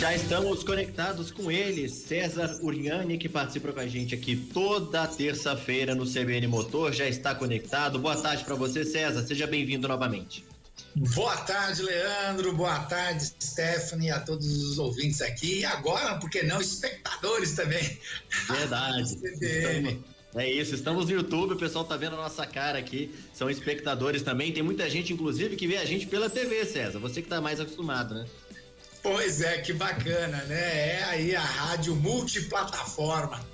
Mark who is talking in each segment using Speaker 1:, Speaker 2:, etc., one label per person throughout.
Speaker 1: Já estamos conectados com ele, César Uriani, que participa com a gente aqui toda terça-feira no CBN Motor, já está conectado. Boa tarde para você, César, seja bem-vindo novamente.
Speaker 2: Boa tarde, Leandro, boa tarde, Stephanie, a todos os ouvintes aqui, e agora, por que não, espectadores também.
Speaker 1: Verdade. É isso, estamos no YouTube, o pessoal tá vendo a nossa cara aqui, são espectadores também, tem muita gente, inclusive, que vê a gente pela TV, César, você que tá mais acostumado, né?
Speaker 2: Pois é, que bacana, né? É aí a rádio multiplataforma.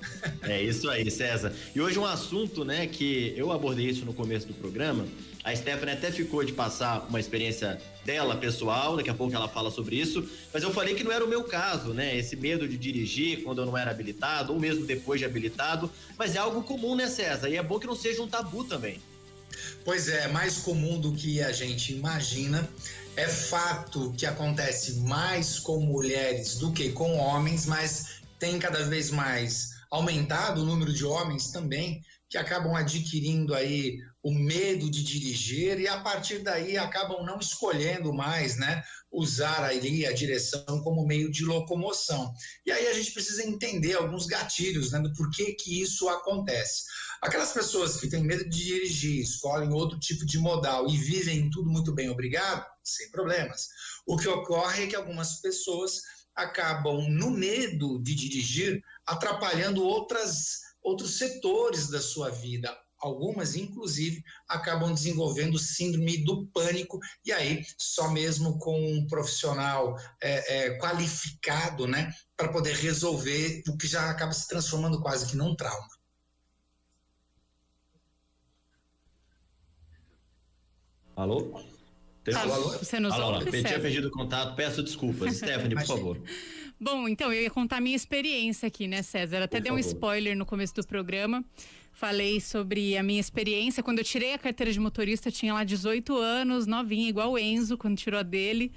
Speaker 1: É isso aí, César. E hoje um assunto, né, que eu abordei isso no começo do programa, a Stephanie até ficou de passar uma experiência dela, pessoal, daqui a pouco ela fala sobre isso, mas eu falei que não era o meu caso, né, esse medo de dirigir quando eu não era habilitado, ou mesmo depois de habilitado, mas é algo comum, né, César? E é bom que não seja um tabu também.
Speaker 2: Pois é, mais comum do que a gente imagina. É fato que acontece mais com mulheres do que com homens, mas tem cada vez mais aumentado o número de homens também que acabam adquirindo aí o medo de dirigir e a partir daí acabam não escolhendo mais, né, usar ali a direção como meio de locomoção. E aí a gente precisa entender alguns gatilhos, né, do porquê que isso acontece. Aquelas pessoas que têm medo de dirigir, escolhem outro tipo de modal e vivem tudo muito bem, obrigado, sem problemas. O que ocorre é que algumas pessoas acabam, no medo de dirigir, atrapalhando outros setores da sua vida. Algumas, inclusive, acabam desenvolvendo síndrome do pânico, e aí só mesmo com um profissional qualificado, né, para poder resolver o que já acaba se transformando quase que num trauma.
Speaker 1: Alô?
Speaker 3: Alô? Você nos ouve,
Speaker 1: eu tinha perdido o contato, peço desculpas. Stephanie, por favor.
Speaker 3: Bom, então, eu ia contar a minha experiência aqui, né, César? Até dei um spoiler no começo do programa. Falei sobre a minha experiência. Quando eu tirei a carteira de motorista, eu tinha lá 18 anos, novinha, igual o Enzo, quando tirou a dele.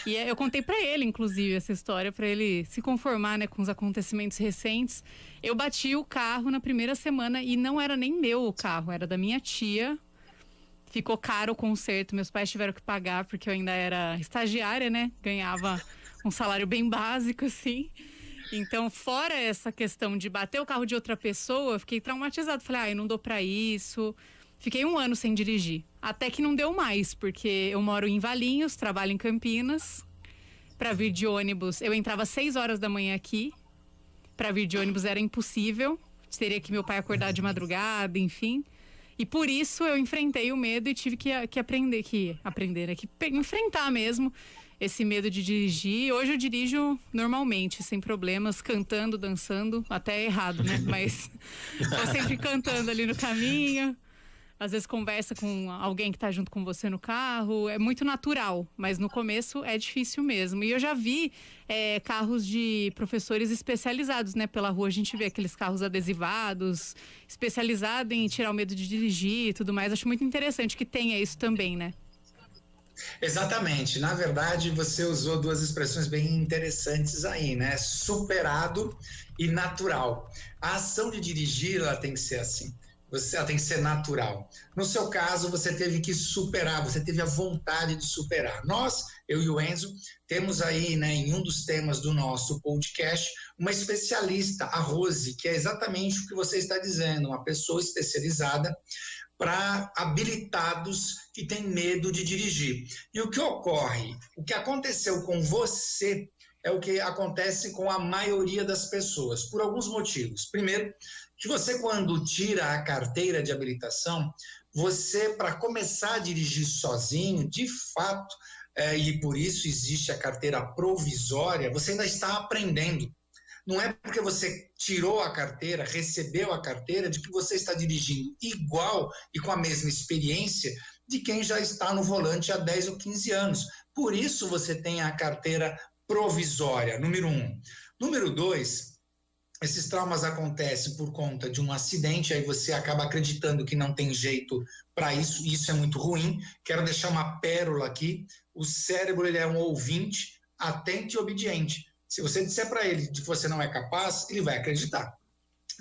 Speaker 3: E eu contei pra ele, inclusive, essa história, pra ele se conformar, né, com os acontecimentos recentes. Eu bati o carro na primeira semana e não era nem meu o carro, era da minha tia. Ficou caro o conserto, meus pais tiveram que pagar porque eu ainda era estagiária, né? Ganhava um salário bem básico, assim. Então, fora essa questão de bater o carro de outra pessoa, eu fiquei traumatizada. Falei, eu não dou pra isso. Fiquei 1 ano sem dirigir. Até que não deu mais, porque eu moro em Valinhos, trabalho em Campinas. Pra vir de ônibus, eu entrava às 6 horas da manhã aqui. Pra vir de ônibus era impossível. Teria que meu pai acordar de madrugada, enfim. E por isso eu enfrentei o medo e tive que enfrentar mesmo esse medo de dirigir. Hoje eu dirijo normalmente, sem problemas, cantando, dançando, até errado, né? Mas tô sempre cantando ali no caminho. Às vezes conversa com alguém que tá junto com você no carro, é muito natural, mas no começo é difícil mesmo. E eu já vi carros de professores especializados, né? Pela rua a gente vê aqueles carros adesivados, especializados em tirar o medo de dirigir e tudo mais. Acho muito interessante que tenha isso também, né?
Speaker 2: Exatamente, na verdade você usou 2 expressões bem interessantes aí, né? Superado e natural. A ação de dirigir, ela tem que ser assim. Ela tem que ser natural. No seu caso, você teve que superar, você teve a vontade de superar. Nós, eu e o Enzo, temos aí, né, em um dos temas do nosso podcast, uma especialista, a Rose, que é exatamente o que você está dizendo, uma pessoa especializada para habilitados que têm medo de dirigir. E o que ocorre? O que aconteceu com você é o que acontece com a maioria das pessoas, por alguns motivos. Primeiro, que você, quando tira a carteira de habilitação, você, para começar a dirigir sozinho, de fato, e por isso existe a carteira provisória, você ainda está aprendendo. Não é porque você tirou a carteira, recebeu a carteira, de que você está dirigindo igual e com a mesma experiência de quem já está no volante há 10 ou 15 anos. Por isso você tem a carteira provisória, número 1. Número 2, esses traumas acontecem por conta de um acidente, aí você acaba acreditando que não tem jeito para isso, e isso é muito ruim. Quero deixar uma pérola aqui: o cérebro, ele é um ouvinte atento e obediente. Se você disser para ele que você não é capaz, ele vai acreditar.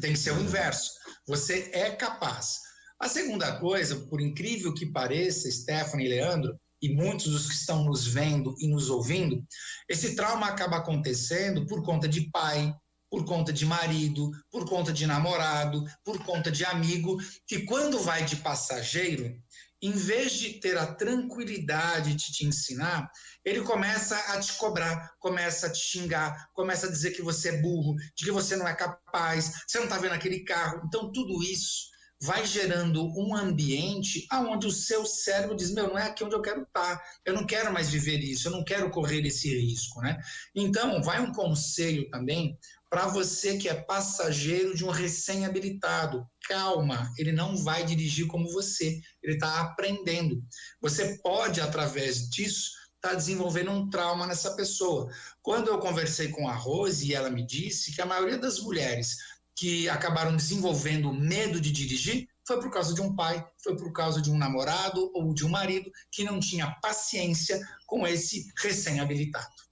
Speaker 2: Tem que ser o inverso. Você é capaz. A segunda coisa, por incrível que pareça, Stephanie e Leandro, e muitos dos que estão nos vendo e nos ouvindo, esse trauma acaba acontecendo por conta de pai, por conta de marido, por conta de namorado, por conta de amigo, que quando vai de passageiro, em vez de ter a tranquilidade de te ensinar, ele começa a te cobrar, começa a te xingar, começa a dizer que você é burro, de que você não é capaz, você não está vendo aquele carro. Então, tudo isso vai gerando um ambiente onde o seu cérebro diz, não é aqui onde eu quero estar, eu não quero mais viver isso, eu não quero correr esse risco, né? Então, vai um conselho também para você que é passageiro de um recém-habilitado. Calma, ele não vai dirigir como você, ele está aprendendo. Você pode, através disso, estar desenvolvendo um trauma nessa pessoa. Quando eu conversei com a Rose, e ela me disse que a maioria das mulheres que acabaram desenvolvendo medo de dirigir foi por causa de um pai, foi por causa de um namorado ou de um marido que não tinha paciência com esse recém-habilitado.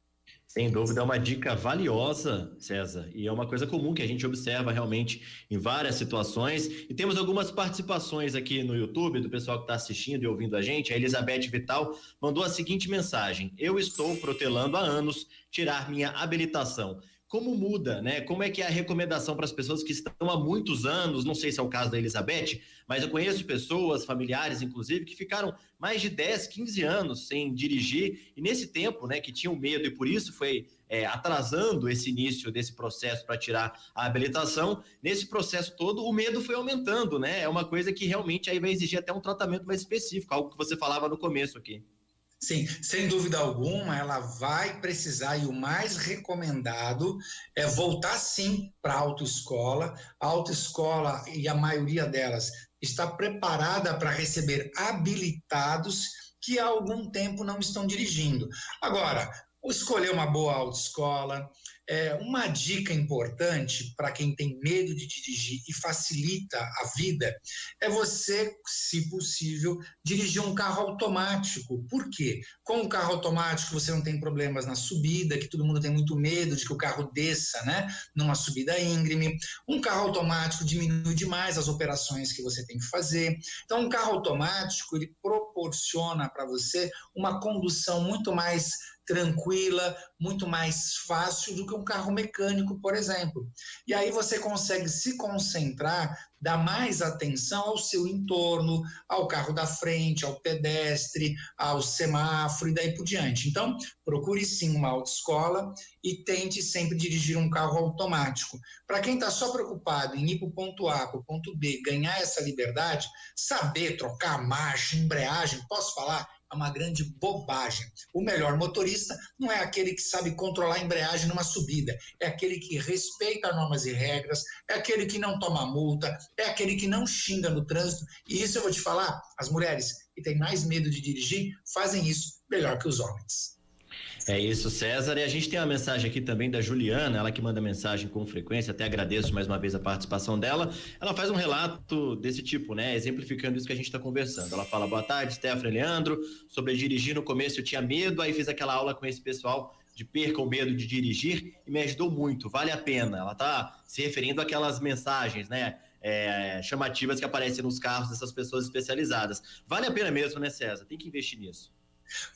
Speaker 1: Sem dúvida, é uma dica valiosa, César, e é uma coisa comum que a gente observa realmente em várias situações. E temos algumas participações aqui no YouTube do pessoal que está assistindo e ouvindo a gente. A Elizabeth Vital mandou a seguinte mensagem: eu estou protelando há anos tirar minha habilitação. Como muda, né? Como é que é a recomendação para as pessoas que estão há muitos anos, não sei se é o caso da Elizabeth, mas eu conheço pessoas, familiares inclusive, que ficaram mais de 10, 15 anos sem dirigir, e nesse tempo, né, que tinham medo e por isso foi atrasando esse início desse processo para tirar a habilitação, nesse processo todo o medo foi aumentando, né? É uma coisa que realmente aí vai exigir até um tratamento mais específico, algo que você falava no começo aqui.
Speaker 2: Sim, sem dúvida alguma, ela vai precisar, e o mais recomendado é voltar sim para a autoescola. A autoescola, e a maioria delas, está preparada para receber habilitados que há algum tempo não estão dirigindo. Agora, escolher uma boa autoescola. Uma dica importante para quem tem medo de dirigir e facilita a vida é você, se possível, dirigir um carro automático. Por quê? Com o carro automático você não tem problemas na subida, que todo mundo tem muito medo de que o carro desça, né, numa subida íngreme. Um carro automático diminui demais as operações que você tem que fazer. Então, um carro automático, ele proporciona para você uma condução muito mais tranquila, muito mais fácil do que um carro mecânico, por exemplo. E aí você consegue se concentrar, dar mais atenção ao seu entorno, ao carro da frente, ao pedestre, ao semáforo e daí por diante. Então, procure sim uma autoescola e tente sempre dirigir um carro automático. Para quem está só preocupado em ir para o ponto A, para o ponto B, ganhar essa liberdade, saber trocar marcha, embreagem, posso falar? É uma grande bobagem. O melhor motorista não é aquele que sabe controlar a embreagem numa subida, é aquele que respeita normas e regras, é aquele que não toma multa, é aquele que não xinga no trânsito. E isso eu vou te falar, as mulheres que têm mais medo de dirigir fazem isso melhor que os homens.
Speaker 1: É isso, César. E a gente tem uma mensagem aqui também da Juliana, ela que manda mensagem com frequência, até agradeço mais uma vez a participação dela. Ela faz um relato desse tipo, né? Exemplificando isso que a gente está conversando. Ela fala: boa tarde, Stephanie e Leandro. Sobre dirigir, no começo eu tinha medo, aí fiz aquela aula com esse pessoal de perca o medo de dirigir e me ajudou muito, vale a pena. Ela tá se referindo àquelas mensagens, né? Chamativas que aparecem nos carros dessas pessoas especializadas. Vale a pena mesmo, né, César? Tem que investir nisso.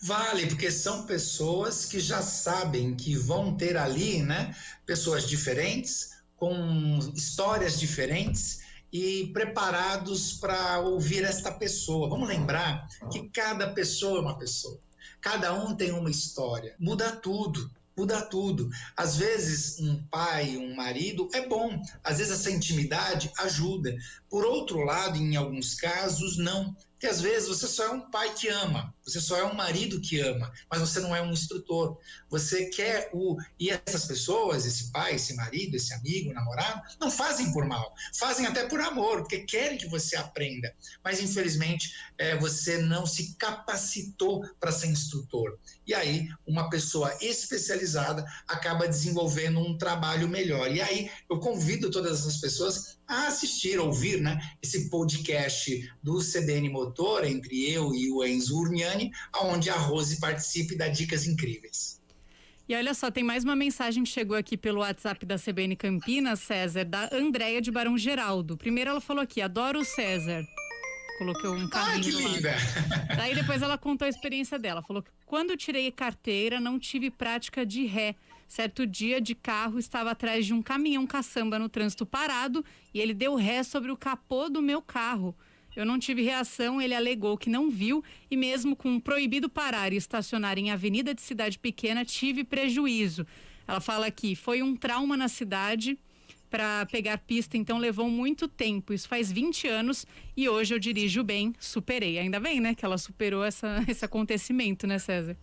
Speaker 2: Vale, porque são pessoas que já sabem que vão ter ali, né, pessoas diferentes, com histórias diferentes e preparados para ouvir esta pessoa. Vamos lembrar que cada pessoa é uma pessoa, cada um tem uma história, muda tudo. Muda tudo. Às vezes, um pai, um marido é bom. Às vezes, essa intimidade ajuda. Por outro lado, em alguns casos, não. Porque às vezes você só é um pai que ama, você só é um marido que ama, mas você não é um instrutor. Você quer E essas pessoas, esse pai, esse marido, esse amigo, namorado, não fazem por mal, fazem até por amor, porque querem que você aprenda. Mas, infelizmente, você não se capacitou para ser instrutor. E aí, uma pessoa especializada acaba desenvolvendo um trabalho melhor. E aí, eu convido todas essas pessoas a assistir, ouvir, né, esse podcast do CBN Motor, entre eu e o Enzo Urniani, onde a Rose participa e dá dicas incríveis.
Speaker 3: E olha só, tem mais uma mensagem que chegou aqui pelo WhatsApp da CBN Campinas, César, da Andréia de Barão Geraldo. Primeiro ela falou aqui: adoro o César. Coloquei um carrinho
Speaker 2: que
Speaker 3: do lado.
Speaker 2: linda!
Speaker 3: Daí depois ela contou a experiência dela. Falou que quando eu tirei carteira, não tive prática de ré. Certo dia de carro, estava atrás de um caminhão caçamba no trânsito parado e ele deu ré sobre o capô do meu carro. Eu não tive reação, ele alegou que não viu e mesmo com proibido parar e estacionar em avenida de cidade pequena, tive prejuízo. Ela fala que foi um trauma na cidade para pegar pista, então levou muito tempo. Isso faz 20 anos e hoje eu dirijo bem, superei. Ainda bem, né, que ela superou esse acontecimento, né, César?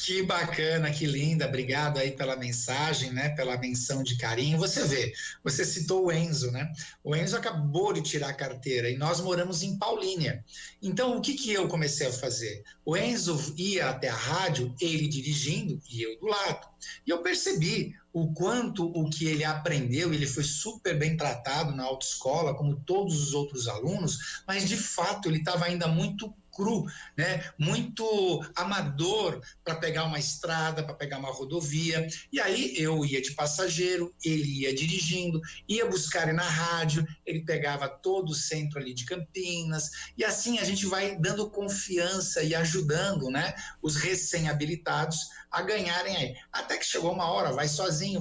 Speaker 2: Que bacana, que linda. Obrigado aí pela mensagem, né? Pela menção de carinho. Você vê, você citou o Enzo, né? O Enzo acabou de tirar a carteira e nós moramos em Paulínia. Então, o que eu comecei a fazer? O Enzo ia até a rádio, ele dirigindo e eu do lado. E eu percebi o quanto o que ele aprendeu, ele foi super bem tratado na autoescola, como todos os outros alunos, mas de fato ele estava ainda muito cru, né? Muito amador para pegar uma estrada, para pegar uma rodovia. E aí eu ia de passageiro, ele ia dirigindo, ia buscar ele na rádio, ele pegava todo o centro ali de Campinas, e assim a gente vai dando confiança e ajudando, né, os recém-habilitados a ganharem aí. Até que chegou uma hora, vai sozinho.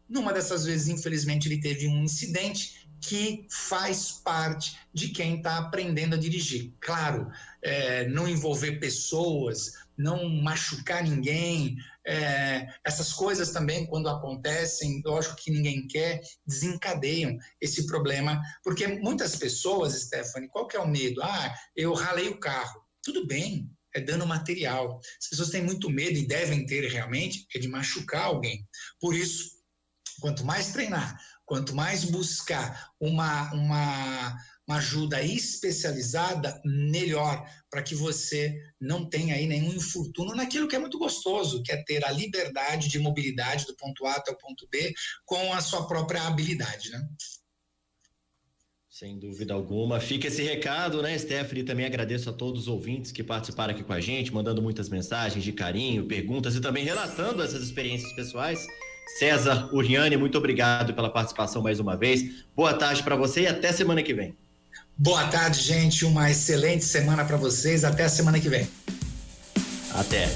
Speaker 2: Numa dessas vezes, infelizmente, ele teve um incidente que faz parte de quem está aprendendo a dirigir. Claro, não envolver pessoas, não machucar ninguém, essas coisas também, quando acontecem, lógico que ninguém quer, desencadeiam esse problema, porque muitas pessoas, Stephanie, qual que é o medo? Eu ralei o carro. Tudo bem, é dano material. As pessoas têm muito medo, e devem ter realmente, de machucar alguém. Por isso, quanto mais treinar, quanto mais buscar uma ajuda especializada, melhor, para que você não tenha aí nenhum infortúnio naquilo que é muito gostoso, que é ter a liberdade de mobilidade do ponto A até o ponto B com a sua própria habilidade, né?
Speaker 1: Sem dúvida alguma. Fica esse recado, né, Stephanie? Também agradeço a todos os ouvintes que participaram aqui com a gente, mandando muitas mensagens de carinho, perguntas e também relatando essas experiências pessoais. César Uriani, muito obrigado pela participação mais uma vez. Boa tarde para você e até semana que vem.
Speaker 2: Boa tarde, gente. Uma excelente semana para vocês. Até a semana que vem.
Speaker 1: Até.